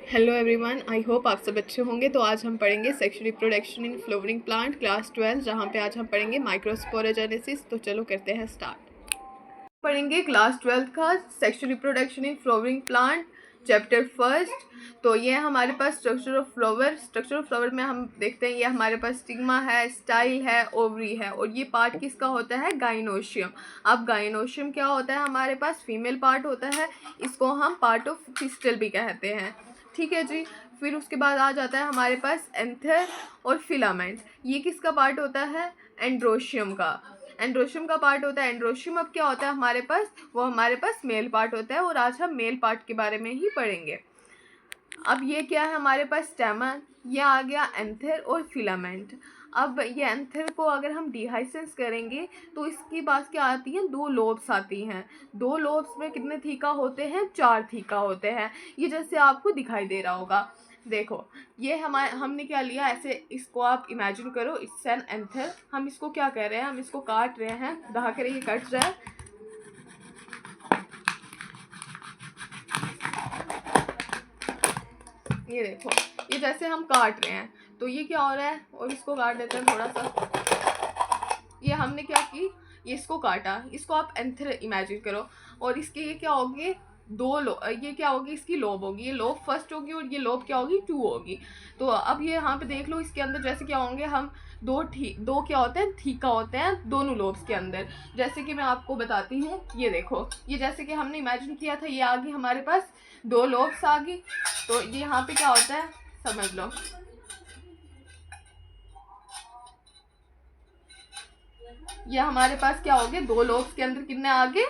Hello everyone, I hope आप सब अच्छे होंगे। तो आज हम पढ़ेंगे sexual reproduction in flowering plant class 12, जहाँ पे आज हम पढ़ेंगे माइक्रोस्पोरोजेनेसिस। तो चलो करते हैं स्टार्ट। पढ़ेंगे क्लास 12 का sexual reproduction in flowering plant chapter first. तो ये हमारे पास स्ट्रक्चर ऑफ फ्लावर में हम देखते हैं ये हमारे पास स्टिग्मा है, स्टाइल है, ओवरी है, और ये पार्ट किसका होता है? गाइनोशियम। अब गाइनोशियम क्या होता है? हमारे पास फीमेल पार्ट होता है, इसको हम पार्ट ऑफ पिस्टल भी कहते हैं। ठीक है जी। फिर उसके बाद आ जाता है हमारे पास एंथर और फिलामेंट। ये किसका पार्ट होता है? एंड्रोशियम का। एंड्रोशियम का पार्ट होता है। एंड्रोशियम अब क्या होता है हमारे पास? वो हमारे पास मेल पार्ट होता है, और आज हम मेल पार्ट के बारे में ही पढ़ेंगे। अब ये क्या है हमारे पास? स्टेमन। ये आ गया एंथर और फिलामेंट। अब ये एंथर को अगर हम डिहाइसेंस करेंगे तो इसके पास क्या आती हैं? दो लोब्स आती हैं। दो लोब्स में कितने थीका होते हैं? 4 थीका होते हैं। ये जैसे आपको दिखाई दे रहा होगा, देखो ये हमने क्या लिया, ऐसे इसको आप इमेजिन करो, इट्स एन एंथर। हम इसको क्या कर रहे हैं? हम इसको काट रहे हैं, दहा कर ये कट रहा है। ये देखो, ये जैसे हम काट रहे हैं तो ये क्या हो रहा है, और इसको काट देते हैं थोड़ा सा। ये हमने क्या की, ये इसको काटा, इसको आप एंथर इमेजिन करो, और इसके ये क्या होंगे? ये क्या होगी? इसकी लोब होगी। ये लोब फर्स्ट होगी और ये लोब क्या होगी? 2 होगी। तो अब ये यहाँ पे देख लो, इसके अंदर जैसे क्या होंगे हम, दो क्या होते हैं? थीका होते हैं दोनों लोब्स के अंदर। जैसे कि मैं आपको बताती हूँ, ये देखो, ये जैसे कि हमने इमेजिन किया था, ये आ गई हमारे पास 2 लोब्स आ गई। तो ये यहाँ पे क्या होता है समझ लो। ये हमारे पास क्या हो गए? 2 लोब्स के अंदर कितने आ गए?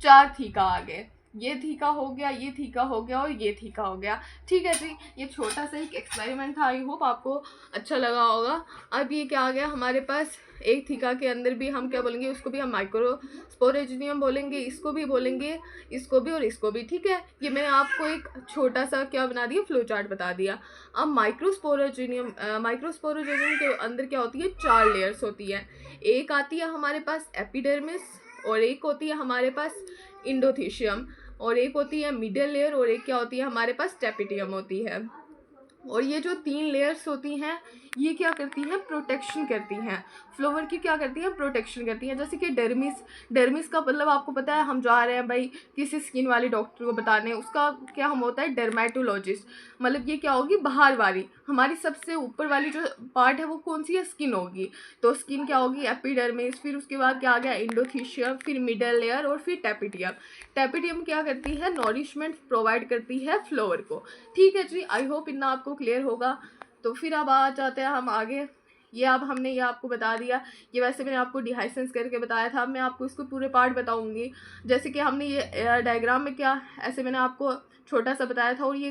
4 थीका आ गए। ये थीका हो गया, ये थीका हो गया, और ये थीका हो गया। ठीक है जी। ये छोटा सा एक एक्सपेरिमेंट था, आई होप आपको अच्छा लगा होगा। अब ये क्या आ गया हमारे पास? एक थीका के अंदर भी हम क्या बोलेंगे? उसको भी हम माइक्रोस्पोरेजियम बोलेंगे, इसको भी बोलेंगे, इसको भी और इसको भी। ठीक है। ये मैंने आपको एक छोटा सा क्या बना दिया, फ्लो चार्ट बता दिया। अब माइक्रोस्पोरोजियम के अंदर क्या होती है? 4 लेयर्स होती है। एक आती है हमारे पास एपिडर्मिस, और एक होती है हमारे पास इंडोथीशियम, और एक होती है मिडल लेयर, और एक क्या होती है हमारे पास? टेपिटियम होती है। और ये जो 3 लेयर्स होती हैं, ये क्या करती हैं? प्रोटेक्शन करती हैं। फ्लावर की क्या करती हैं? प्रोटेक्शन करती हैं। जैसे कि डर्मिस का मतलब आपको पता है, हम जा रहे हैं भाई किसी स्किन वाले डॉक्टर को बताने, उसका क्या हम होता है? डर्मेटोलॉजिस्ट। मतलब ये क्या होगी? बाहर वाली, हमारी सबसे ऊपर वाली जो पार्ट है वो कौन सी है? स्किन होगी। तो स्किन क्या होगी? एपिडर्मिस। फिर उसके बाद क्या आ गया? इंडोथीशियम, फिर मिडल लेयर, और फिर टेपिटियम। टेपिटियम क्या करती है? नॉरिशमेंट प्रोवाइड करती है फ्लावर को। ठीक है जी। आई होप इतना आपको क्लियर होगा। तो फिर अब आ जाते हैं हम आगे। ये अब हमने ये आपको बता दिया। ये वैसे मैंने आपको डिहाइसेंस करके बताया था, अब मैं आपको इसको पूरे पार्ट बताऊंगी। जैसे कि हमने ये डायग्राम में क्या, ऐसे मैंने आपको छोटा सा बताया था, और ये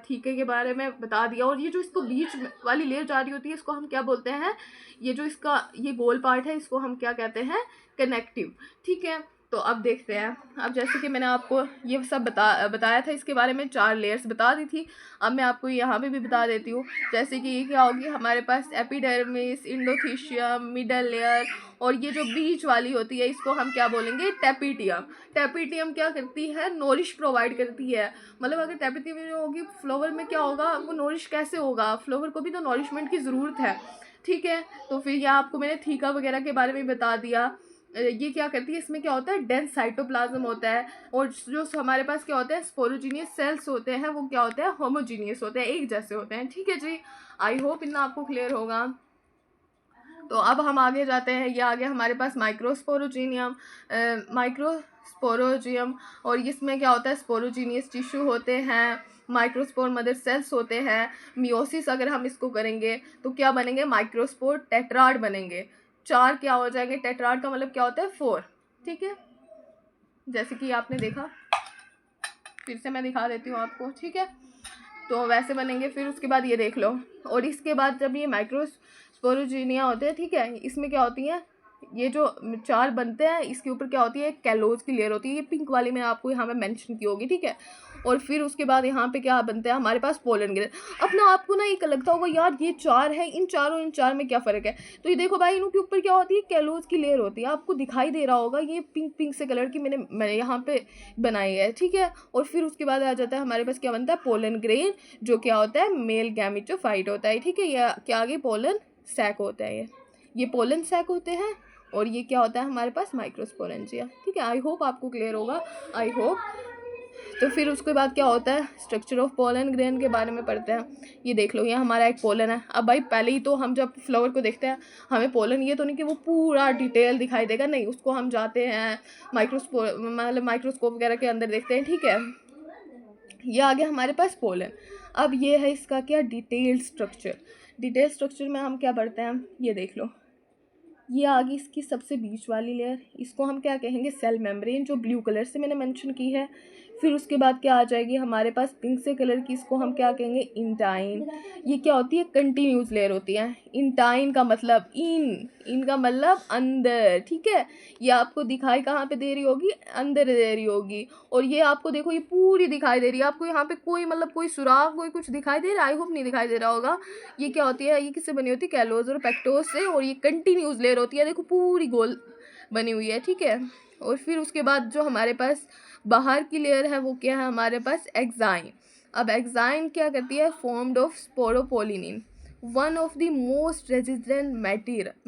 थीके के बारे में बता दिया। और ये जो इसको बीच वाली लेयर जा रही होती है, इसको हम क्या बोलते हैं? ये जो इसका ये गोल पार्ट है, इसको हम क्या कहते हैं? कनेक्टिव। ठीक है। तो अब देखते हैं। अब जैसे कि मैंने आपको ये सब बताया था, इसके बारे में 4 लेयर्स बता दी थी। अब मैं आपको यहाँ पे भी बता देती हूँ। जैसे कि ये क्या होगी हमारे पास? एपिडर्मिस, इंडोथीशियम, मिडल लेयर, और ये जो बीच वाली होती है इसको हम क्या बोलेंगे? टेपिटियम। टेपिटियम क्या करती है? नोरिश प्रोवाइड करती है। मतलब अगर टेपिटियम होगी फ्लावर में, क्या होगा? वो नोरिश कैसे होगा? फ्लावर को भी तो नोरिशमेंट की ज़रूरत है। ठीक है। तो फिर यह आपको मैंने थीका वगैरह के बारे में बता दिया। ये क्या करती है? इसमें क्या होता है? डेंस साइटोप्लाज्म होता है, और जो हमारे पास क्या होते हैं? स्पोरोजीनियस सेल्स होते हैं, वो क्या होते हैं? होमोजीनियस होते हैं, एक जैसे होते हैं। ठीक है जी। आई होप इतना आपको क्लियर होगा। तो अब हम आगे जाते हैं। ये आ गया हमारे पास माइक्रोस्पोरोजियम, और इसमें क्या होता है? स्पोरोजीनियस टिश्यू होते हैं, माइक्रोस्पोर मदर सेल्स होते हैं। मियोसिस अगर हम इसको करेंगे तो क्या बनेंगे? माइक्रोस्पोर टेट्राड बनेंगे। 4 क्या हो जाएंगे? टेट्राड का मतलब क्या होता है? 4। ठीक है। जैसे कि आपने देखा, फिर से मैं दिखा देती हूँ आपको। ठीक है। तो वैसे बनेंगे। फिर उसके बाद ये देख लो, और इसके बाद जब ये माइक्रोस्पोरोजीनिया होते हैं, ठीक है, इसमें क्या होती हैं? ये जो 4 बनते हैं इसके ऊपर क्या होती है, कैलोज की लेयर होती है, ये पिंक वाली मैंने आपको यहाँ पे मेंशन की होगी, ठीक है। और फिर उसके बाद यहाँ पे क्या बनता है हमारे पास, पोलन ग्रेन। अपना आपको ना एक लगता होगा यार ये 4 है, इन चार में क्या फ़र्क है, तो ये देखो भाई इनके ऊपर क्या होती है, कैलोज की लेयर होती है, आपको दिखाई दे रहा होगा, ये पिंक पिंक से कलर की मैंने यहाँ पे बनाई है, ठीक है। और फिर उसके बाद आ जाता है हमारे पास क्या बनता है, पोलन ग्रेन, जो क्या होता है, मेल गैमेटोफाइट होता है, ठीक है। ये क्या आगे पोलन सैक होता है, ये पोलन सैक होते हैं। और ये क्या होता है हमारे पास, माइक्रोस्पोरेंजिया, ठीक है। आई होप आपको क्लियर होगा, आई होप। तो फिर उसके बाद क्या होता है, स्ट्रक्चर ऑफ पोलन ग्रेन के बारे में पढ़ते हैं। ये देख लो, ये हमारा एक पोलन है। अब भाई पहले ही तो हम जब फ्लावर को देखते हैं हमें पोलन, ये तो नहीं कि वो पूरा डिटेल दिखाई देगा, नहीं, उसको हम जाते हैं माइक्रोस्कोप वगैरह के अंदर देखते हैं, ठीक है। ये आ गया हमारे पास पोलन। अब ये है इसका क्या, डिटेल स्ट्रक्चर में हम क्या पढ़ते हैं, ये देख लो, ये आ गई इसकी सबसे बीच वाली लेयर, इसको हम क्या कहेंगे, सेल मेम्ब्रेन, जो ब्लू कलर से मैंने मेंशन की है। फिर उसके बाद क्या आ जाएगी हमारे पास, पिंक से कलर की, इसको हम क्या कहेंगे, इंटाइन। ये क्या होती है, कंटिन्यूस लेयर होती है। इंटाइन का मतलब इन का मतलब अंदर, ठीक है। ये आपको दिखाई कहाँ पे दे रही होगी, अंदर दे रही होगी। और ये आपको देखो, ये पूरी दिखाई दे रही है आपको, यहाँ पे कोई मतलब कोई सुराख, कोई कुछ दिखाई दे रहा है, आई होप नहीं दिखाई दे रहा होगा। ये क्या होती है, ये किससे बनी होती है, कैलोज और पेक्टोज से। और ये कंटिन्यूस लेयर होती है, देखो पूरी गोल बनी हुई है, ठीक है। और फिर उसके बाद जो हमारे पास बाहर की लेयर है वो क्या है हमारे पास, एक्साइन। अब एक्साइन क्या करती है, formed of sporopollenin, one of the most resistant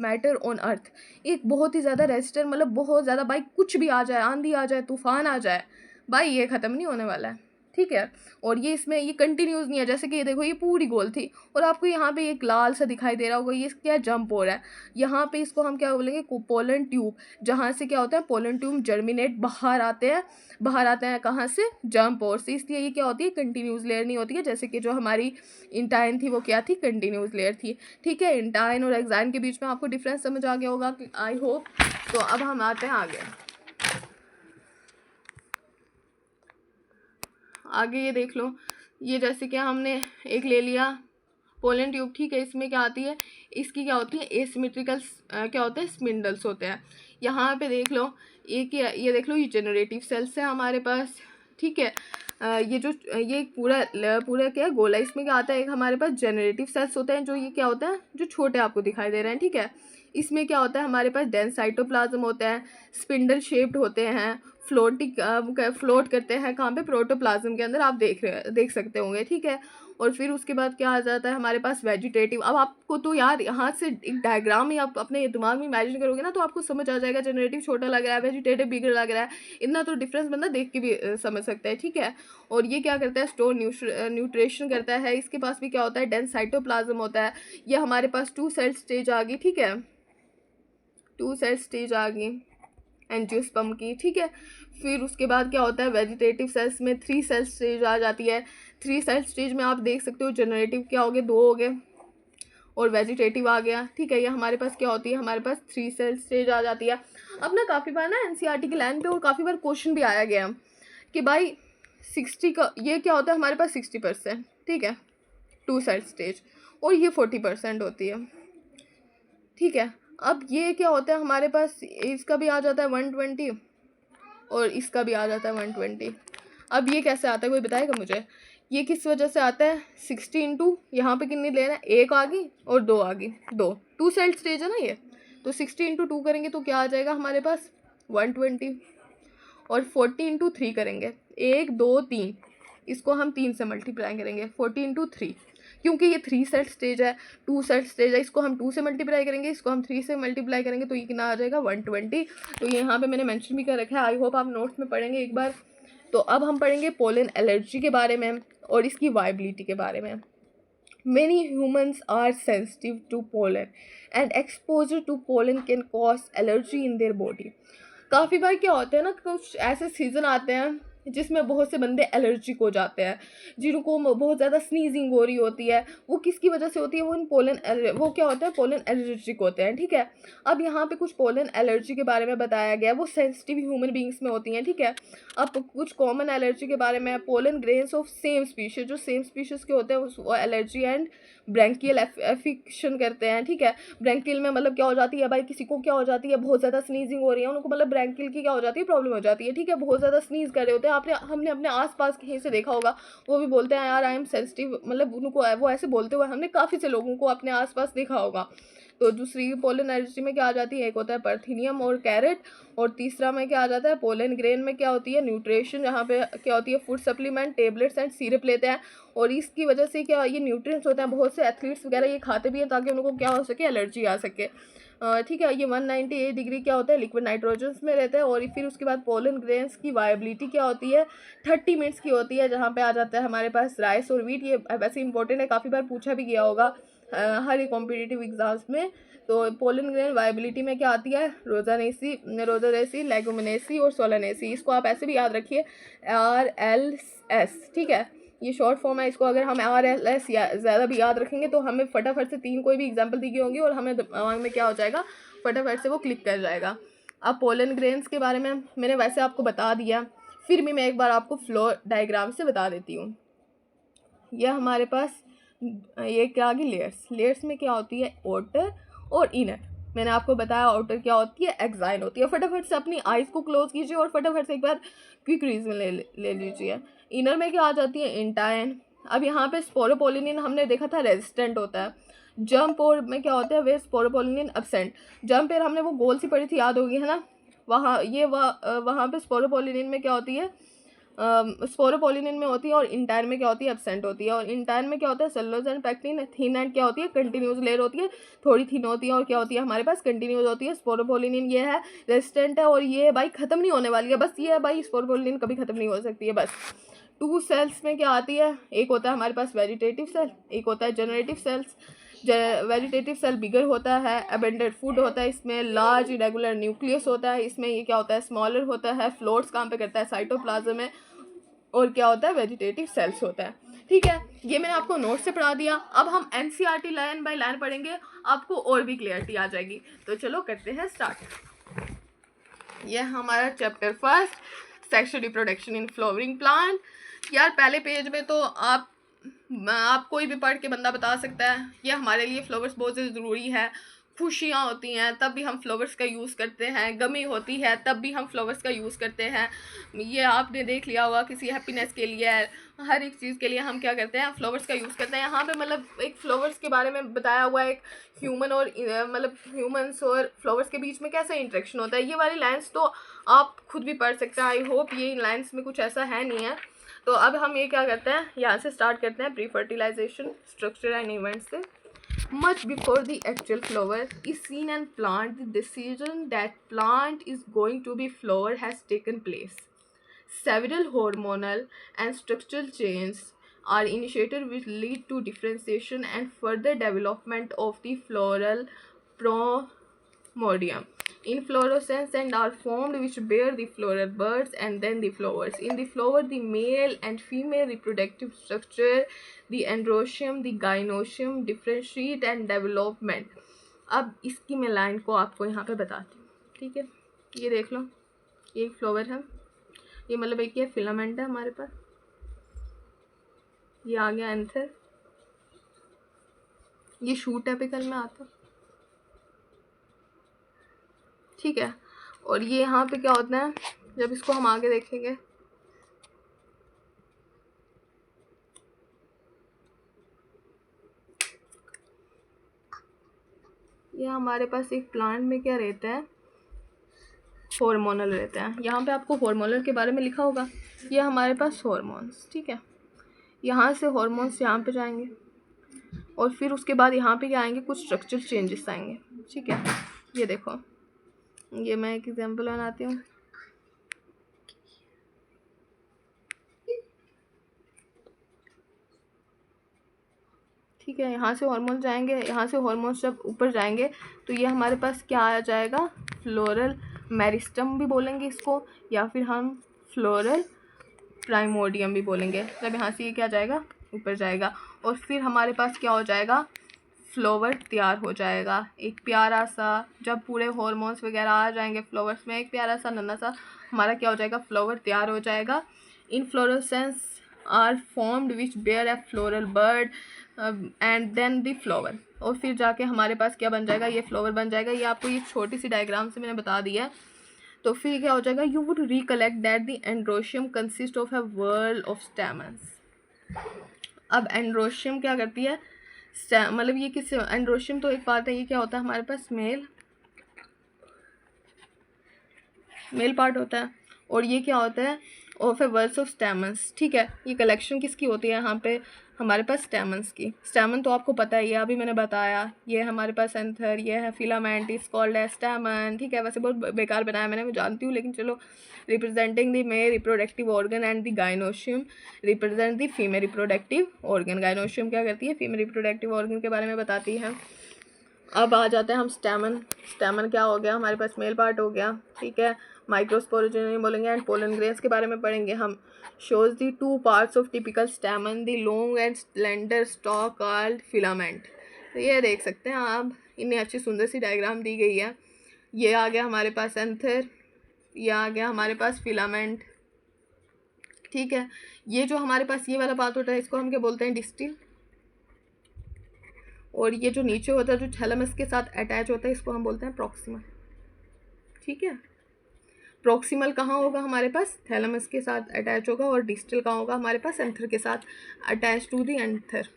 matter on earth. एक बहुत ही ज़्यादा रेजिस्टेंट, मतलब बहुत ज़्यादा, भाई कुछ भी आ जाए, आंधी आ जाए, तूफान आ जाए, भाई ये ख़त्म नहीं होने वाला है, ठीक है। और ये इसमें ये कंटिन्यूस नहीं है, जैसे कि ये देखो, ये पूरी गोल थी और आपको यहाँ पे एक लाल सा दिखाई दे रहा होगा, ये क्या जंप हो रहा है, यहाँ पे इसको हम क्या बोलेंगे, पोलन ट्यूब, जहाँ से क्या होता है, पोलन ट्यूब जर्मिनेट बाहर आते हैं कहाँ से, जंप और से। इसलिए ये क्या होती है, कंटिन्यूस लेयर नहीं होती है, जैसे कि जो हमारी इंटाइन थी वो क्या थी, कंटिन्यूस लेयर थी, ठीक है। इंटाइन और एक्साइन के बीच में आपको डिफरेंस समझ आ गया होगा, आई होप। तो अब हम आते हैं आगे ये देख लो, ये जैसे कि हमने एक ले लिया पोलन ट्यूब, ठीक है। इसमें क्या आती है, इसकी क्या होती है, एसिमेट्रिकल क्या होते हैं, स्पिंडल्स होते हैं। यहाँ पे देख लो, ये देख लो, ये जनरेटिव सेल्स है हमारे पास, ठीक है। ये पूरा क्या है, गोला, इसमें क्या आता है, एक हमारे पास जनरेटिव सेल्स होते हैं, जो ये क्या होता है, जो छोटे आपको दिखाई दे रहे हैं, ठीक है। इसमें क्या होता है हमारे पास, डेंस साइटोप्लाज्म होता है, स्पिंडल शेप्ड होते हैं, फ्लोट करते हैं कहाँ पे, प्रोटोप्लाज्म के अंदर, आप देख सकते होंगे, ठीक है। और फिर उसके बाद क्या आ जाता है हमारे पास, वेजिटेटिव। अब आपको तो यार यहाँ से एक डायग्राम ही आप अपने दिमाग में इमेजिन करोगे ना, तो आपको समझ आ जाएगा, जनरेटिव छोटा लग रहा है, वेजिटेटिव बिगड़ लग रहा है, इतना तो डिफरेंस बंदा देख के भी समझ सकता है, ठीक है। और ये क्या करता है, स्टोर न्यूट्रिशन करता है। इसके पास भी क्या होता है, डेंस साइटोप्लाज्म होता है। ये हमारे पास 2 सेल स्टेज आ गई, ठीक है, 2 सेल स्टेज आ गई एंजियोस्पर्म की, ठीक है। फिर उसके बाद क्या होता है, वेजिटेटिव सेल्स में 3 सेल स्टेज आ जाती है। 3 सेल स्टेज में आप देख सकते हो, जनरेटिव क्या हो गए, 2 हो गए, और वेजिटेटिव आ गया, ठीक है। ये हमारे पास क्या होती है, हमारे पास 3 सेल स्टेज आ जाती है। अब ना काफ़ी बार ना एनसीईआरटी की लाइन पे और काफ़ी बार क्वेश्चन भी आया गया कि भाई 60 का ये क्या होता है हमारे पास, 60%, ठीक है, 2 सेल स्टेज, और ये 40% होती है, ठीक है। अब ये क्या होता है हमारे पास, इसका भी आ जाता है 120 और इसका भी आ जाता है 120। अब ये कैसे आता है, कोई बताएगा मुझे, ये किस वजह से आता है, 60 इंटू यहाँ पर कितनी लेना है, 1 आ गई और 2 आ गई, 2 सेल स्टेज है ना ये, तो 60 इंटू 2 करेंगे तो क्या आ जाएगा हमारे पास, 120। और 40 इंटू 3 करेंगे, 1 2 3, इसको हम 3 से मल्टीप्लाई करेंगे, 40 इंटू 3, क्योंकि ये 3 सेट स्टेज है, 2 सेट स्टेज है, इसको हम 2 से मल्टीप्लाई करेंगे, इसको हम 3 से मल्टीप्लाई करेंगे, तो ये कितना आ जाएगा, 120। तो ये यहाँ पे मैंने मेंशन भी कर रखा है, आई होप आप नोट्स में पढ़ेंगे एक बार। तो अब हम पढ़ेंगे पोलन एलर्जी के बारे में और इसकी वायबिलिटी के बारे में। Many humans are sensitive to pollen and exposure to pollen can cause allergy in their body. काफ़ी बार क्या होता है ना, कुछ ऐसे सीज़न आते हैं जिसमें बहुत से बंदे एलर्जिक हो जाते हैं, जिनको बहुत ज़्यादा स्नीजिंग हो रही होती है, वो किसकी वजह से होती है, वो इन वो क्या होता है, पोलन एलर्जिक होते हैं, ठीक है। अब यहाँ पे कुछ पोलन एलर्जी के बारे में बताया गया है, वो सेंसिटिव ह्यूमन बींग्स में होती हैं, ठीक है। अब कुछ कॉमन एलर्जी के बारे में, pollen grains of same species, जो सेम स्पीशीज के होते हैं वो एलर्जी एंड ब्रैंकियल एफिक्शन करते हैं, ठीक है। ब्रैंकियल में मतलब क्या हो जाती है भाई, किसी को क्या हो जाती है, बहुत ज़्यादा स्नीजिंग हो रही है, उनको मतलब ब्रैंकियल की क्या हो जाती है, प्रॉब्लम हो जाती है, ठीक है। बहुत ज़्यादा स्नीज कर रहे होते हैं, हमने अपने आसपास कहीं से देखा होगा, वो भी बोलते हैं यार आई एम सेंसिटिव, मतलब उनको वो ऐसे बोलते हुए हमने काफ़ी से लोगों को अपने आसपास देखा होगा। तो दूसरी पोलन एलर्जी में क्या आ जाती है, एक होता है परथीनियम और कैरेट, और तीसरा में क्या आ जाता है, पोलन ग्रेन में क्या होती है, न्यूट्रिशन, जहाँ पे क्या होती है, food supplement, tablets and syrup लेते हैं, और इसकी वजह से क्या ये न्यूट्रिएंट्स होते हैं, बहुत से एथलीट्स वगैरह ये खाते भी हैं ताकि उनको क्या हो सके, एलर्जी आ सके, ठीक है। ये 198 डिग्री क्या होता है, लिक्विड नाइट्रोजन में रहता है। और फिर उसके बाद पोलन ग्रेन्स की वायबिलिटी क्या होती है, 30 मिनट्स की होती है, जहाँ पे आ जाता है हमारे पास राइस और वीट। ये वैसे इंपॉर्टेंट है, काफ़ी बार पूछा भी गया होगा हर एक कॉम्पिटिटिव एग्जाम्स में। तो पोलन ग्रेन वायबिलिटी में क्या आती है, रोजानेसी, लेगुमिनेसी और सोलानेसी। इसको आप ऐसे भी याद रखिए, RLS, ठीक है, ये शॉर्ट फॉर्म है। इसको अगर हम RLS ज़्यादा भी याद रखेंगे तो हमें फटाफट से 3 कोई भी एग्जाम्पल दी गई होंगी और हमें दिमाग में क्या हो जाएगा, फटाफट से वो क्लिक कर जाएगा। अब पोलन ग्रेन्स के बारे में मैंने वैसे आपको बता दिया, फिर भी मैं एक बार आपको फ्लो डायग्राम से बता देती हूँ। यह हमारे पास ये क्या आ गई, लेयर्स में क्या होती है, आउटर और इनर। मैंने आपको बताया आउटर क्या होती है, एक्साइन होती है। फटाफट से अपनी आइज़ को क्लोज कीजिए और फटाफट से एक बार क्विक रीजन ले लीजिए। इनर में क्या आ जाती है, इंटाइन। अब यहाँ पे स्पोरोपोलिनिन हमने देखा था रेजिस्टेंट होता है। जंप और में क्या होता है, वे स्पोरोपोलिनिन एब्सेंट। जंप पर हमने वो गोल सी पड़ी थी, याद होगी है ना, वहाँ पे स्पोरोपोलिनिन में क्या होती है, स्पोरोपोलिनिन में होती है, और इंटायर में क्या होती है, एब्सेंट होती है। और इंटायर में क्या होता है, cellulose and pectin. Thin and क्या होती है, कंटिन्यूस लेयर होती है, थोड़ी थिन होती है, और क्या होती है हमारे पास, कंटिन्यूस होती है। स्पोरोपोलिनिन ये है, रेजिस्टेंट है, और ये भाई खत्म नहीं होने वाली है, बस ये है भाई, स्पोरोपोलिनिन कभी खत्म नहीं हो सकती है बस। 2 सेल्स में क्या आती है, एक होता है हमारे पास वेजिटेटिव सेल, एक होता है जनरेटिव सेल्स। वेजिटेटिव सेल बिगर होता है, अबेंडेंट फूड होता है, इसमें लार्ज इरेगुलर न्यूक्लियस होता है, इसमें ये क्या होता है, स्मॉलर होता है, फ्लोट्स काम पे करता है साइटोप्लाज्म में, और क्या होता है, वेजिटेटिव सेल्स होता है, ठीक है। ये मैंने आपको नोट से पढ़ा दिया। अब हम NCERT लाइन बाय लाइन पढ़ेंगे, आपको और भी क्लियरिटी आ जाएगी। तो चलो करते हैं स्टार्ट। यह हमारा chapter first, sexual reproduction in flowering plant. यार पहले पेज में तो आप कोई भी पढ़ के बंदा बता सकता है, ये हमारे लिए फ्लावर्स बहुत ज़्यादा ज़रूरी है। खुशियाँ होती हैं तब भी हम फ्लावर्स का यूज़ करते हैं, गमी होती है तब भी हम फ्लावर्स का यूज़ करते हैं। ये आपने देख लिया होगा, किसी हैप्पीनेस के लिए, हर एक चीज़ के लिए हम क्या करते हैं, फ्लावर्स का यूज़ करते हैं। यहाँ पे मतलब एक फ्लावर्स के बारे में बताया हुआ है, एक ह्यूमन और मतलब ह्यूमन्स और फ्लावर्स के बीच में कैसा इंटरेक्शन होता है। ये वाली लाइन्स तो आप खुद भी पढ़ सकते हैं, आई होप ये इन लाइन्स में कुछ ऐसा है नहीं है। तो अब हम ये क्या करते हैं, यहाँ से स्टार्ट करते हैं pre fertilization structure and events से। Much before the actual flower is seen and plant, the decision that plant is going to be flower has taken place. Several hormonal and structural changes are initiated which lead to differentiation and further development of the floral primordium. Inflorescence and are formed which bear the floral buds and then the flowers. In the flower, the male and female reproductive structure, the androecium, the gynoecium differentiate and development. अब इसकी मैं line को आपको यहाँ पे बताती हूँ, ठीक है। ये देख लो, ये एक फ्लावर है, ये मतलब एक ये फिलामेंट है हमारे पास, ये आ गया एंथर, ये शूट एपिकल में आता, ठीक है। और ये यहाँ पे क्या होता है, जब इसको हम आगे देखेंगे, ये हमारे पास एक प्लांट में क्या रहता है, हार्मोनल रहता है। यहाँ पे आपको हार्मोनल के बारे में लिखा होगा, ये हमारे पास हार्मोन्स, ठीक है। यहाँ से हार्मोन्स यहाँ पे जाएंगे और फिर उसके बाद यहाँ पे क्या आएंगे, कुछ स्ट्रक्चरल चेंजेस आएंगे, ठीक है। ये देखो, ये मैं एक एग्जांपल बनाती हूँ, ठीक है। यहाँ से हार्मोन जाएंगे, यहाँ से हार्मोन्स जब ऊपर जाएंगे तो ये हमारे पास क्या आ जाएगा, फ्लोरल मेरिस्टम भी बोलेंगे इसको, या फिर हम फ्लोरल प्राइमोर्डियम भी बोलेंगे। जब यहाँ से ये क्या जाएगा, ऊपर जाएगा, और फिर हमारे पास क्या हो जाएगा, फ्लावर तैयार हो जाएगा। एक प्यारा सा, जब पूरे हॉर्मोन्स वगैरह आ जाएंगे फ्लावर्स में, एक प्यारा सा नन्हा सा हमारा क्या हो जाएगा, फ्लावर तैयार हो जाएगा। Inflorescence are formed which bear a floral bud and then the flower, और फिर जाके हमारे पास क्या बन जाएगा, ये फ्लावर बन जाएगा। ये आपको ये छोटी सी डायग्राम से मैंने बता दिया है। तो फिर क्या हो जाएगा, you would recollect that the androecium consist of a world of स्टैमन्स। अब एंड्रोशियम क्या करती है, मतलब ये किस, एंड्रोशियम तो एक बात है, ये क्या होता है हमारे पास, मेल पार्ट होता है, और ये क्या होता है, ऑफ ए वर्ड्स ऑफ स्टैमन्स। ठीक है, ये कलेक्शन किसकी होती है यहाँ पे हमारे पास, स्टैमन्स की। स्टैमन तो आपको पता ही है, अभी मैंने बताया, ये हमारे पास एंथर, ये है filament, is called as stamen. ठीक है, वैसे बहुत बेकार बनाया मैंने, मैं जानती हूँ, लेकिन चलो। Representing the male reproductive organ and the gynoecium represent the female reproductive organ. Gynoecium क्या करती है, फीमेल रिप्रोडक्टिव ऑर्गन के बारे में बताती है। अब आ जाते हैं हम स्टैमन। स्टैमन क्या हो गया, हमारे पास मेल पार्ट हो गया। ठीक है, माइक्रोस्पोरोजेनी बोलेंगे, एंड पोलन ग्रेन्स के बारे में पढ़ेंगे हम। Shows the two parts of typical stamen, the long and slender stock called filament. तो ये देख सकते हैं आप, इतनी अच्छी सुंदर सी डायग्राम दी गई है। ये आ गया हमारे पास एंथर, ये आ गया हमारे पास फिलामेंट। ठीक है, ये जो हमारे पास ये वाला पार्ट होता है, इसको हम क्या बोलते हैं, डिस्टिल। और ये जो नीचे होता है, जो थैलेमस के साथ अटैच होता है, इसको हम बोलते हैं प्रॉक्सिमल। ठीक है, प्रॉक्सिमल कहाँ होगा हमारे पास, थैलेमस के साथ अटैच होगा, और डिस्टल कहाँ होगा हमारे पास, एंथर के साथ अटैच टू दी एंथर।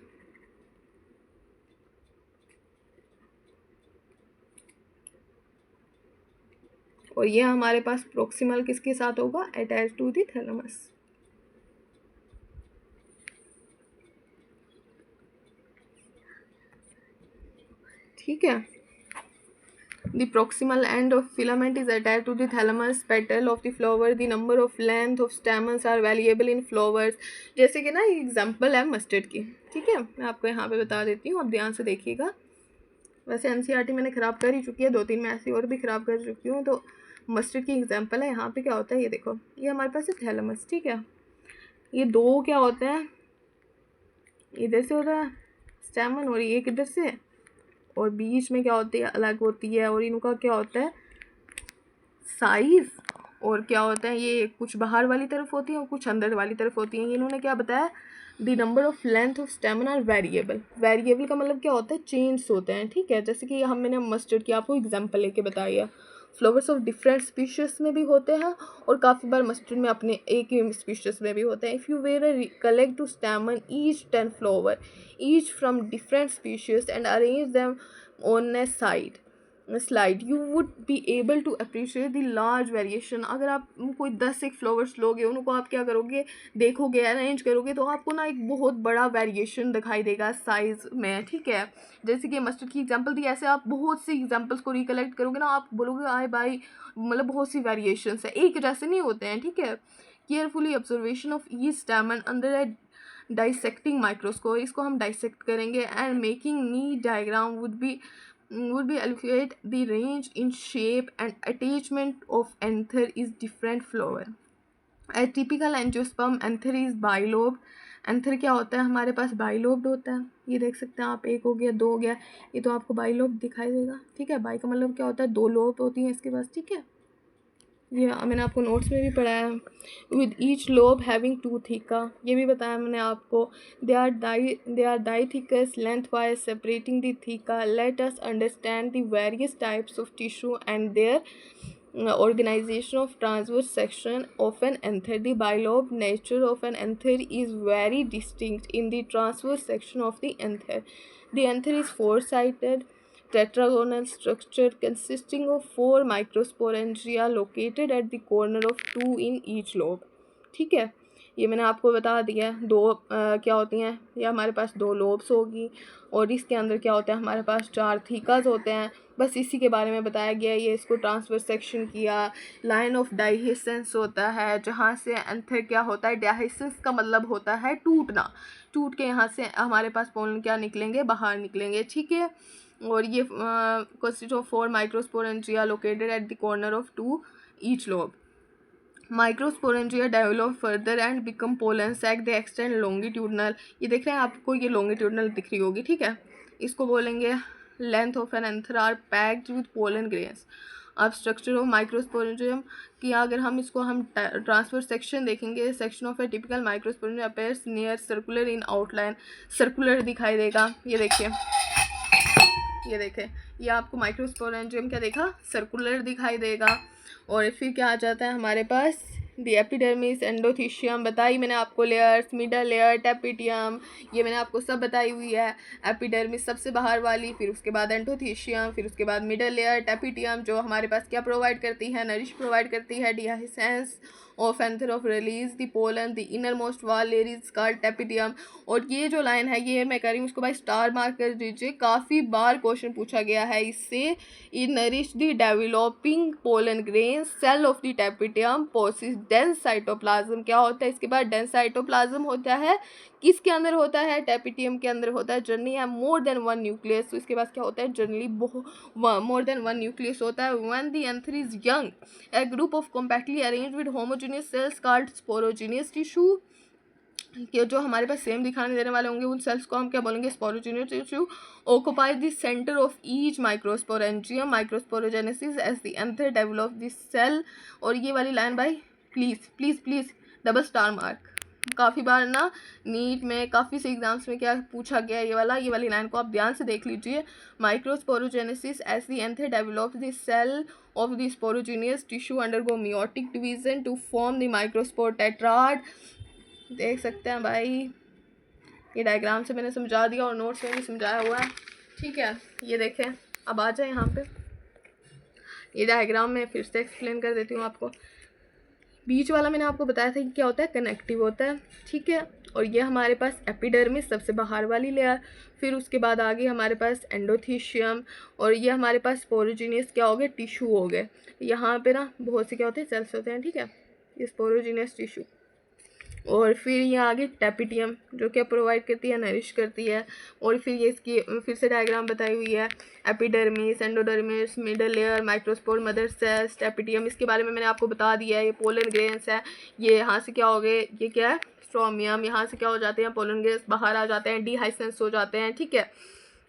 और ये हमारे पास प्रॉक्सिमल किसके साथ होगा, अटैच टू दी थैलेमस। ठीक है, the proximal end of filament is attached to the thalamus petal of the flower. The number of length of stamens are variable in flowers. जैसे कि ना ये एग्जाम्पल है मस्टर्ड की। ठीक है, मैं आपको यहाँ पे बता देती हूँ, आप ध्यान से देखिएगा। वैसे एनसीईआरटी मैंने ख़राब कर ही चुकी है, 2-3 मैं ऐसी और भी ख़राब कर चुकी हूँ। तो मस्टर्ड की एग्जाम्पल है। यहाँ पे क्या होता है, ये देखो, ये हमारे पास है थैलेमस। ठीक है, ये दो क्या होते हैं, इधर से होता है स्टैमन, और ये किधर से, और बीच में क्या होती है, अलग होती है। और इनका क्या होता है, साइज, और क्या होता है, ये कुछ बाहर वाली तरफ होती है और कुछ अंदर वाली तरफ होती हैं। इन्होंने क्या बताया, the number of length of stamen are variable. Variable का मतलब क्या होता है, चेंज होते हैं। ठीक है, जैसे कि मैंने मस्टर्ड की आपको एग्जाम्पल लेके बताई है। फ्लावर्स ऑफ डिफरेंट स्पीशीज में भी होते हैं, और काफ़ी बार मस्टर्ड में अपने एक ही स्पीशीज में भी होते हैं। If you were collect two stamen each 10 flower each from different species and arrange them on a slide you would be able to appreciate the large variation. अगर आप कोई 10 एक फ्लावर्स लोगे, उनको आप क्या करोगे, देखोगे, अरेंज करोगे, तो आपको ना एक बहुत बड़ा वेरिएशन दिखाई देगा साइज़ में। ठीक है, जैसे कि मस्टर्ड की एग्जांपल दी, ऐसे आप बहुत सी एग्जांपल्स को रिकलेक्ट करोगे ना, आप बोलोगे आए भाई, मतलब बहुत सी वेरिएशंस है, एक जैसे नहीं होते हैं। ठीक है, carefully observation of each स्टेमन under A dissecting microscope, इसको हम डाइसेक्ट करेंगे, and making NEET diagram would be evaluate the range in shape and attachment of anther is different flower. A typical angiosperm anther is bilobed. Anther क्या होता है हमारे पास, bilobed होता है। ये देख सकते हैं आप, एक हो गया, दो हो गया, ये तो आपको बाइलोब्ड दिखाई देगा। ठीक है, बाई का मतलब क्या होता है, दो लोब होती हैं इसके पास। ठीक है, ये मैंने आपको नोट्स में भी पढ़ाया है। With each lobe having two theca, ये भी बताया मैंने आपको। They are dithecous lengthwise separating the theca. Let us understand the various types of tissue and their organization of transverse section of an anther. The bilobed nature of an anther is very distinct in the transverse section of the anther. The anther is four-sided tetragonal structure consisting of 4 microsporangia located at the corner of 2 in each lobe. ठीक है, ये मैंने आपको बता दिया। दो क्या होती हैं, ये हमारे पास 2 लोब्स होगी, और इसके अंदर क्या होता है हमारे पास 4 थीकाज होते हैं। बस इसी के बारे में बताया गया। ये इसको ट्रांसवर्स सेक्शन किया। लाइन ऑफ डाइहिसेंस होता है, जहाँ से एंथर क्या होता है, डाइहिसेंस का मतलब होता है टूटना। टूट के यहाँ से हमारे पास पोलन क्या निकलेंगे, बाहर निकलेंगे। ठीक है, और ये consist of 4 microsporangia located at the corner of 2 each lobe. Microsporangia develop further and become pollen sac they extend longitudinal. ये देख रहे हैं आपको, ये लॉन्गिट्यूडनल दिख रही होगी, ठीक है। इसको बोलेंगे length of an anther are packed with pollen grains. अब स्ट्रक्चर ऑफ माइक्रोस्पोरेंजियम की अगर हम इसको हम ट्रांसफर सेक्शन देखेंगे, section of a typical microsporangium appears near circular in outline, circular दिखाई देगा। ये देखिए, ये देखें, ये आपको माइक्रोस्पोरेंजियम क्या देखा, सर्कुलर दिखाई देगा। और फिर क्या आ जाता है हमारे पास, दी एपिडर्मिस, एंडोथीशियम बताई मैंने आपको, लेयर्स, मिडल लेयर, टेपिटियम, ये मैंने आपको सब बताई हुई है। एपिडर्मिस सबसे बाहर वाली, फिर उसके बाद एंडोथीशियम, फिर उसके बाद मिडल लेयर, टेपिटियम जो हमारे पास क्या प्रोवाइड करती है, नरिश प्रोवाइड करती है, dehiscence of anther of release the pollen, the innermost wall layer is called tapetum. और ये जो लाइन है ये मैं कह रही हूँ इसको भाई स्टार मार्क कर दीजिए, काफ़ी बार क्वेश्चन पूछा गया है इससे। ये nourish the developing pollen grain cell of the tapetum possess dense cytoplasm. क्या होता है इसके बाद, डेंस साइटोप्लाज्म होता है, किसके अंदर होता है, टेपिटियम के अंदर होता है। जनरली है मोर देन वन न्यूक्लियस, तो इसके पास क्या होता है, generally more than one nucleus होता है। When the anther is young a group of compactly arranged with homogeneous cells called sporogenous tissue, कि जो हमारे पास सेम दिखाने देने वाले होंगे उन सेल्स को हम क्या बोलेंगे, sporogenous tissue. Occupies the centre of each microsporangium, microsporogenesis as the anther develop the cell. और ये वाली लाइन भाई please please please double star mark, काफ़ी बार ना नीट में काफ़ी से एग्जाम्स में क्या पूछा गया है, ये वाली लाइन को आप ध्यान से देख लीजिए। Microsporogenesis as the anther develop the cell of the sporogenous tissue undergo meiotic division to form the microspore tetrad। देख सकते हैं भाई, ये डायग्राम से मैंने समझा दिया और नोट्स में भी समझाया हुआ है, ठीक है। ये देखें, अब आ जाए यहाँ पे, ये डायग्राम में फिर से एक्सप्लेन कर देती हूँ आपको। बीच वाला मैंने आपको बताया था कि क्या होता है, कनेक्टिव होता है, ठीक है। और ये हमारे पास एपिडर्मिस सबसे बाहर वाली लेयर, फिर उसके बाद आगे हमारे पास एंडोथीशियम, और ये हमारे पास स्पोरोजीनियस क्या हो गए, टिश्यू हो गए। यहाँ पे ना बहुत से क्या होते हैं, सेल्स होते हैं, ठीक है, ये स्पोरोजीनियस टिश्यू। और फिर ये आगे टेपिटियम जो क्या प्रोवाइड करती है, नरिश करती है। और फिर ये इसकी फिर से डायग्राम बताई हुई है, epidermis, endodermis, middle layer, microspore, mother cells, tapetum, इसके बारे में मैंने आपको बता दिया है। ये पोलन ग्रेन्स है, ये यहाँ से क्या हो गए, ये क्या है, स्ट्रोमियम, यहाँ से क्या हो जाते हैं, पोलन ग्रेन्स बाहर आ जाते हैं, डिहाइसेंस हो जाते हैं, ठीक है।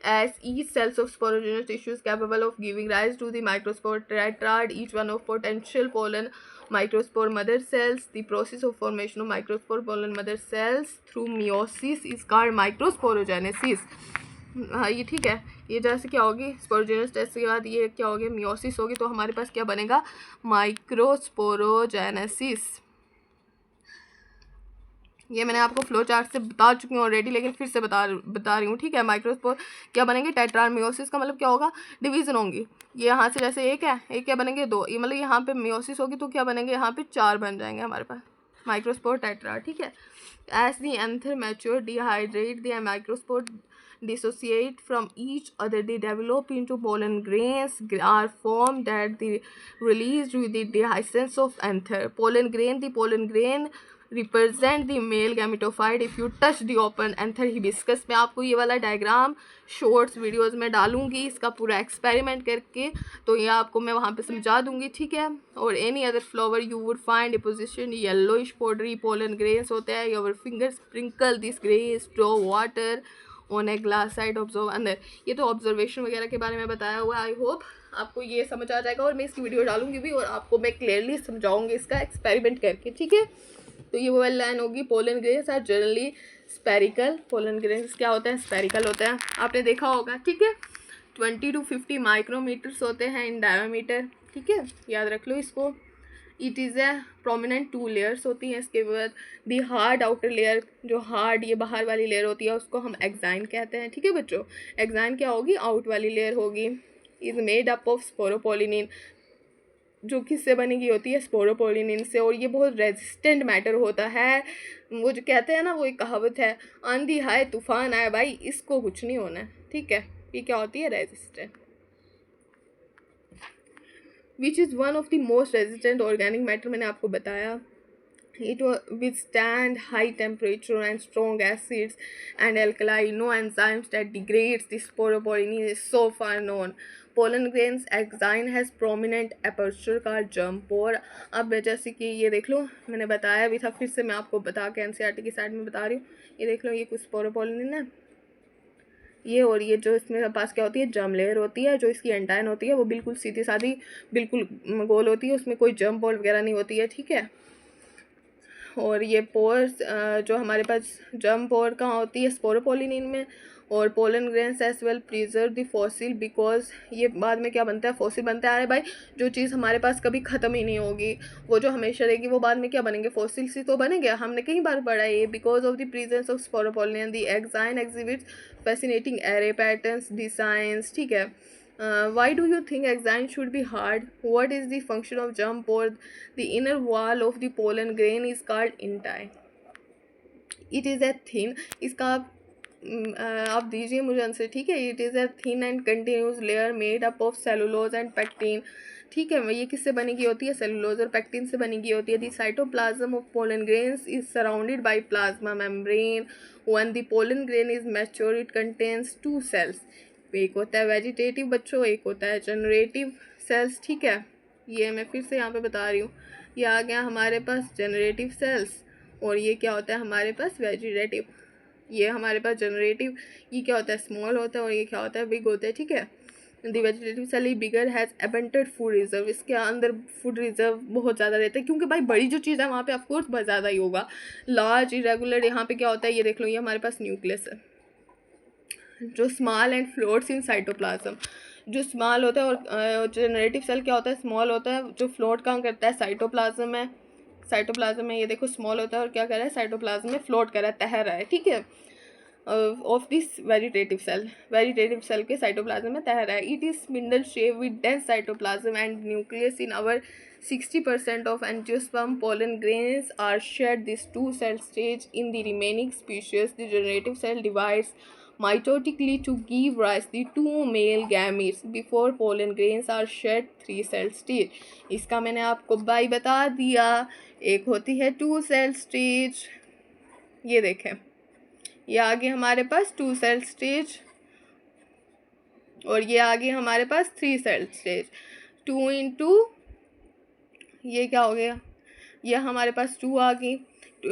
As each cells of sporogenous tissue is capable of giving rise to the microspore tetrad, each one of potential pollen microspore mother cells, the process of formation of microspore pollen mother cells through meiosis is called microsporogenesis। हाँ ये ठीक है, ये जैसे क्या होगी, sporogenous test के बाद ये क्या होगी, मियोसिस होगी, तो हमारे पास क्या बनेगा, माइक्रोस्पोरोजेनेसिस। ये मैंने आपको फ्लो चार्ट से बता चुकी हूँ ऑलरेडी, लेकिन फिर से बता रही हूँ, ठीक है। माइक्रोस्पोर क्या बनेंगे, टेट्राड। मियोसिस का मतलब क्या होगा, डिवीजन होंगी। ये यहाँ से जैसे एक है, एक क्या बनेंगे, दो, ये मतलब यहाँ पे मियोसिस होगी तो क्या बनेंगे, यहाँ पे चार बन जाएंगे हमारे पास, माइक्रोस्पोर टेट्राड, ठीक है। As the anther mature dehydrate the microspore dissociate from each other, they develop into pollen grains are formed at the released with the dehiscence of anther। pollen grain, the pollen grain represent the male gametophyte। if you touch the open anther hibiscus, मैं आपको ये वाला diagram shorts videos में डालूंगी, इसका पूरा experiment करके, तो ये आपको मैं वहाँ पे समझा दूंगी, ठीक है। और any other flower you would find deposition yellowish powdery pollen grains होते हैं। Your finger sprinkle this grains draw water on a glass side observe अंदर। ये तो ऑब्जर्वेशन वगैरह के बारे में बताया हुआ है। आई होप आपको ये समझ आ जाएगा, और मैं इसकी वीडियो डालूंगी भी और आपको मैं क्लियरली समझाऊंगी इसका एक्सपेरिमेंट करके, ठीक है। तो ये वो वाली लाइन होगी, pollen grains are generally spherical. Pollen grains क्या होते हैं, स्पेरिकल होते हैं, आपने देखा होगा, ठीक है। 20 to 50 माइक्रोमीटर्स होते हैं इन डायमीटर, ठीक है, याद रख लो इसको। It is a prominent 2 layers होती हैं। इसके बाद दी हार्ड आउटर लेयर, जो हार्ड ये बाहर वाली लेयर होती है उसको हम एक्साइन कहते हैं, ठीक है बच्चों। एक्साइन क्या होगी, आउट वाली लेयर होगी। Is made up of sporopollenin, जो किससे बनी हुई होती है, स्पोरोपोलिनिन से। और ये बहुत रेजिस्टेंट मैटर होता है। वो जो कहते हैं ना, वो एक कहावत है, आंधी आए तूफान आए, भाई इसको कुछ नहीं होना है, ठीक है। ये क्या होती है, resistant, which is one of the most resistant organic matter, मैंने आपको बताया। It withstand high temperature and strong acids and alkali. No enzymes that degrades the sporopollen is so far known. Pollen grains exine has prominent aperture का jump. और अब जैसे कि ये देख लो, मैंने बताया भी था, फिर से मैं आपको बता के एनसीईआरटी की साइड में बता रही हूँ। ये देख लो, ये कुछ स्पोरोपोलिन है ये, और ये जो इसमें पास क्या होती है, जर्म लेयर होती है। जो इसकी एंटाइन होती है वो बिल्कुल सीधी सादी बिल्कुल गोल होती है, उसमें कोई जर्म बॉल वगैरह नहीं होती है, ठीक है। और ये पोर्स जो हमारे पास जर्म पोर कहाँ होती है, स्पोरोपोलिन में। और pollen grains as well preserve the fossil, because ये बाद में क्या बनता है, फॉसिल बनता है। अरे भाई, जो चीज़ हमारे पास कभी ख़त्म ही नहीं होगी, वो जो हमेशा रहेगी, वो बाद में क्या बनेंगे, फॉसिल सी तो बनेंगे। हमने कई बार पढ़ा है ये। Because of the presence of sporopollenin the exine exhibits fascinating array patterns designs, ठीक है। Why do you think exine should be hard? What is the function of jump or the inner wall of the pollen grain is called inti? It is a thin, इसका आप दीजिए मुझे answer, ठीक है। It is a thin and continuous layer made up of cellulose and pectin, ठीक है। ये किससे बनी की होती है, सेलुलोज और पैक्टिन से बनी की होती है। The cytoplasm of pollen grains is surrounded by plasma membrane. When the pollen grain is mature it contains two cells. एक होता है वेजिटेटिव बच्चों, एक होता है जनरेटिव सेल्स, ठीक है। ये मैं फिर से यहाँ पे बता रही हूँ, ये आ गया हमारे पास जनरेटिव सेल्स, और ये क्या होता है हमारे पास वेजिटेटिव। ये हमारे पास जनरेटिव, ये क्या होता है, स्मॉल होता है, और ये क्या होता है, बिग होता है, ठीक है। द वेजिटेटिव सेल ही bigger has abundant food reserve, इसके अंदर फूड रिजर्व बहुत ज़्यादा रहता है, क्योंकि भाई बड़ी जो चीज़ है वहाँ पे ऑफकोर्स बहुत ज़्यादा ही होगा। लार्ज इरेगुलर, यहाँ पे क्या होता है, ये देख लो, ये हमारे पास न्यूक्लियस है जो small and floats in cytoplasm. जो स्मॉल होता है, और जनरेटिव सेल क्या होता है, स्मॉल होता है, जो फ्लोट कहाँ करता है, साइटोप्लाज्म में। साइटोप्लाज्म में ये देखो स्मॉल होता है, और क्या कर रहा है, साइटोप्लाज्म में फ्लोट कर रहा है, तैर रहा है, ठीक है। ऑफ दिस वेजिटेटिव सेल के साइटोप्लाज्म में तैर रहा है। It is spindle shape with dense cytoplasm and nucleus in our 60% of angiosperm pollen grains are shed this two-cell stage. In the remaining species, the generative cell divides mitotically to give rise the two male gametes before pollen grains are shed three-cell stage. इसका मैंने आपको by बता दिया। एक होती है to cell stage, ये देखें, ये आगे हमारे पास टू सेल स्टेज, और ये आगे हमारे पास थ्री सेल स्टेज। 2 इंटू ये क्या हो गया, ये हमारे पास 2 आ गई।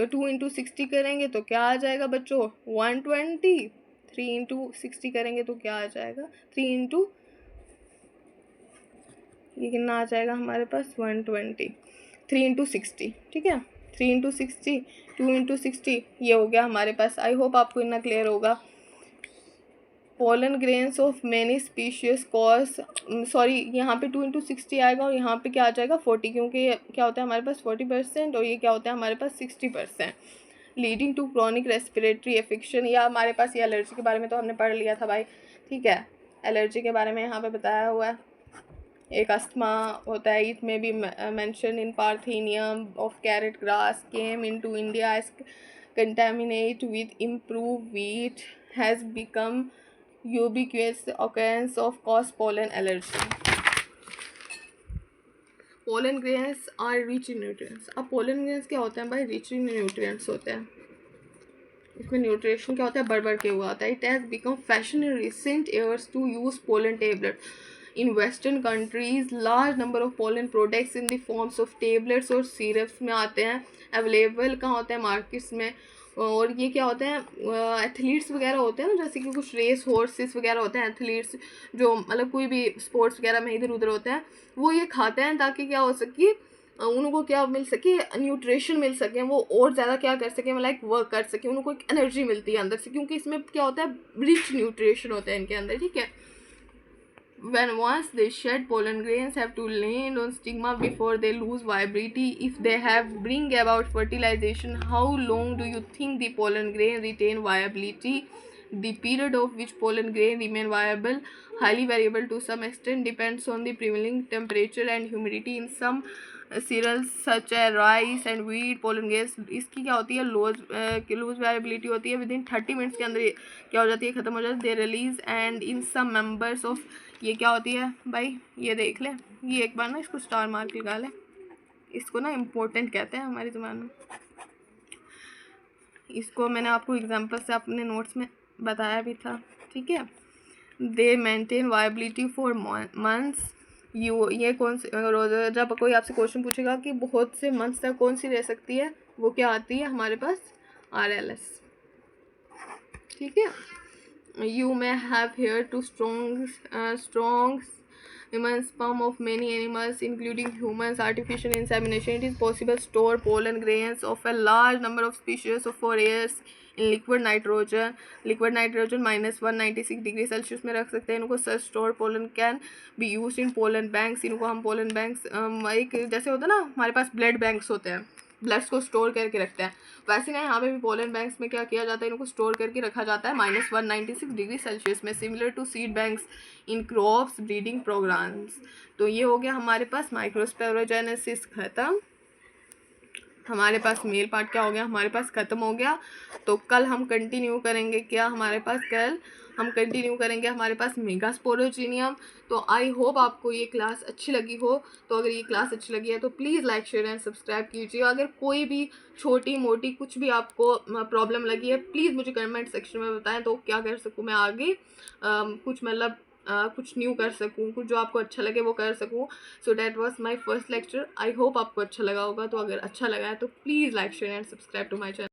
2 इंटू 60 करेंगे तो क्या आ जाएगा बच्चों, 120। 3 इंटू 60 करेंगे तो क्या आ जाएगा, 3 इंटू ये कितना आ जाएगा हमारे पास, 120। 3 इंटू 60, ठीक है। 3 इंटू 60, 2 इंटू 60, ये हो गया हमारे पास। आई होप आपको इतना क्लियर होगा। Pollen grains of many species cause, sorry, यहाँ पे 2 इंटू 60 आएगा, और यहाँ पे क्या आ जाएगा 40, क्योंकि क्या होता है हमारे पास 40%, और ये क्या होता है हमारे पास 60%, leading to chronic respiratory affection. या हमारे पास ये एलर्जी के बारे में तो हमने पढ़ लिया था भाई, ठीक है। एलर्जी के बारे में यहाँ पे बताया हुआ है। एक अस्थमा होता है, it may be mention in parthenium of carrot grass came into India as contaminate with improve wheat has become ubiquitous occurrence of cause pollen allergy. Pollen grains are rich in nutrients. अब pollen grains क्या होते हैं भाई, rich in nutrients होते हैं। इसमें nutrition क्या होता है, बढ़ के हुआ होता है। It has become fashion in recent years to use pollen tablets. In Western countries, large number of pollen products in the forms of tablets और syrups में आते हैं। अवेलेबल कहाँ होते हैं, मार्केट्स में। और ये क्या होते हैं, एथलीट्स वगैरह होते हैं ना, जैसे कि कुछ रेस हॉर्सेस वगैरह होते हैं, एथलीट्स जो मतलब कोई भी स्पोर्ट्स वगैरह में इधर उधर होते हैं, वो ये खाते हैं ताकि क्या हो सके, उनको क्या मिल सके, न्यूट्रिशन मिल सके, वो और ज़्यादा क्या कर सकें, लाइक वर्क कर सके, उनको एक एनर्जी मिलती है अंदर से, क्योंकि इसमें क्या होता है, रिच न्यूट्रिशन होता है इनके अंदर, ठीक है। When once they shed, pollen grains have to land on stigma before they lose viability. If they have bring about fertilization, how long do you think the pollen grain retain viability? The period of which pollen grain remain viable, highly variable to some extent, depends on the prevailing temperature and humidity. In some cereals such as rice and wheat, pollen grains इसकी क्या होती है, loose viability होती है, with in 30 minutes के अंदर क्या हो जाती है, ख़त्म हो जाती है, they release. And in some members of, ये क्या होती है भाई, ये देख ले, ये एक बार ना इसको स्टार मार्क लगा ले, इसको ना इम्पोर्टेंट कहते हैं हमारी ज़बान में। इसको मैंने आपको एग्जांपल से अपने नोट्स में बताया भी था, ठीक है। दे मेंटेन वायबिलिटी फॉर मंथ्स। ये कौन से रोज, जब कोई आपसे क्वेश्चन पूछेगा कि बहुत से मंथ्स तक कौन सी रह सकती है, वो क्या आती है हमारे पास, RLS। ठीक है। You may have hair to strong immense sperm of many animals including humans. Artificial insemination, it is possible store pollen grains of a large number of species for years in liquid nitrogen -196 में रख सकते हैं इनको। such stored pollen can be used in pollen banks। इनको हम pollen banks एक जैसे होता है ना हमारे पास ब्लड बैंक्स होते हैं, ब्लड्स को स्टोर करके रखते हैं, वैसे ना यहाँ पे भी पोलन बैंक्स में क्या किया जाता है, इनको स्टोर करके रखा जाता है -196 में, similar to seed banks in crops breeding programmes. तो ये हो गया हमारे पास माइक्रोस्पोरोजेनेसिस खत्म। हमारे पास मेल पार्ट क्या हो गया, हमारे पास ख़त्म हो गया। तो कल हम कंटिन्यू करेंगे क्या, हमारे पास कल हम कंटिन्यू करेंगे हमारे पास मेगास्पोरोजीनियम। तो आई होप आपको ये क्लास अच्छी लगी हो। तो अगर ये क्लास अच्छी लगी है तो please like share and subscribe कीजिए। अगर कोई भी छोटी मोटी कुछ भी आपको प्रॉब्लम लगी है, प्लीज़ मुझे कमेंट सेक्शन में बताएं, तो क्या कर सकूँ मैं आगे कुछ मतलब कुछ न्यू कर सकूँ, कुछ जो आपको अच्छा लगे वो कर सकूँ। So that was my first lecture. I hope आपको अच्छा लगा होगा। तो अगर अच्छा लगा है तो please like share and subscribe to my channel.